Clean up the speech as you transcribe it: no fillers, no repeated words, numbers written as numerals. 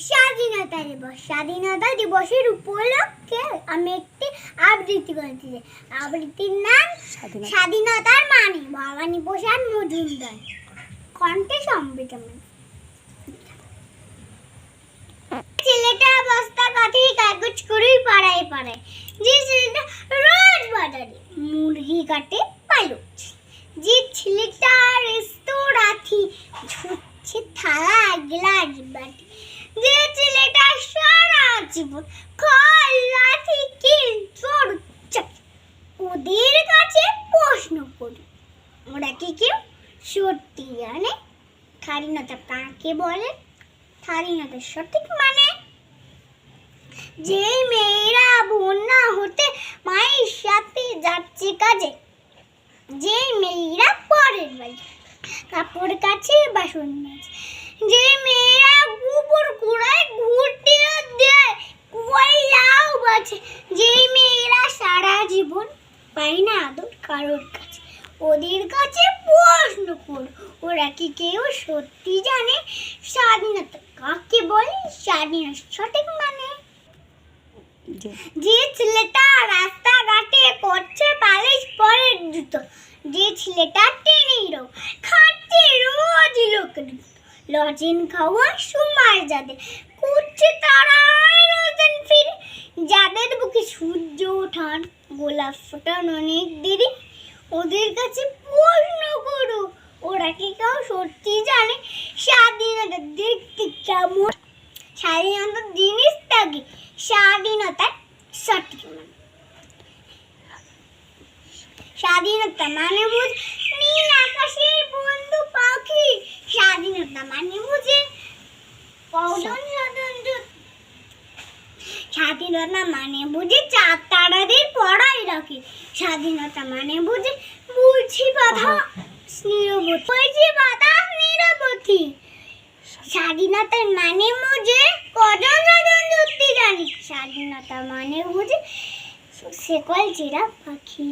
স্বাধীনতা দিবস। স্বাধীনতা দিবসের উপলক্ষে আমি একটি আবৃত্তি করেছি। আবৃত্তির নাম স্বাধীনতার মানে। ভবানী প্রসাদ মজুমদার, কণ্ঠে সম্বিত। ছেলেটা বস্তা কাঠি কাগজ করেই পাড়ায় পাড়ায়, যে ছেলেটা রোজ বাজারে মুরগি কাটে পালুচ, যে ছেলেটা রেস্তোরাঁথি ঝুঁকছে থালা গ্লাস বাটি, যে ছেলেটা সারা জীবন খড় লাঠি কিল চড়ছে, ওদের কাছে প্রশ্ন করি, ওরা কি কেউ সত্যি জানে স্বাধীনতা কাকে বলে? স্বাধীনতার সঠিক মানে যে মেয়েরা বন্যা হতে মায়ের সাথে যাচ্ছে কাজে, যে মেয়েরা পরের বাড়ি কাপড় কাছে বাসন মাজে, যে মেয়েরা গোবর কুড়ায় ঘুরতে দেয় কয়লাও বাছে, যে মেয়েরা সারা জীবন পায় না আদর কারোর কাছে, ওদের কাছে প্রশ্ন করো, ওরা কি কেউ সত্যি জানে স্বাধীনতা কাকে বলে? স্বাধীনতার সঠিক মানে যে ছেলেটা রাস্তাঘাটে করছে পালিশ পরের জুতো, যে ছেলেটা টেনেই রোগ খাচ্ছে রোজ লোকের লজেন খাওয়া সময় যাদের করছে তারা রোজেন ফিরে, যাদের বুকে সূর্য ওঠান গোলাপ ফোটান অনেক দেরি, ওদের কাছে প্রশ্ন করো, ওরা কি কেউ সত্যি জানে স্বাধীনতা দেখতে কেমন? স্বাধীনতার জিনিসটাকে স্বাধীনতার সঠিক মানে। স্বাধীনতা মানে বুঝ নীল আকাশের বন্ধু পাখি, স্বাধীনতা মানে বুঝে কজন স্বাধীনতা, স্বাধীনতা মানে বুঝে চাঁদ তারাদের পড়াই রাখি, স্বাধীনতা মানে বুঝে বুঝি বাধা নিরবধি, স্বাধীনতার মানে বুঝে কজন স্বাধীনতা জানি, স্বাধীনতা মানে বুঝে সকল চিরা পাখি।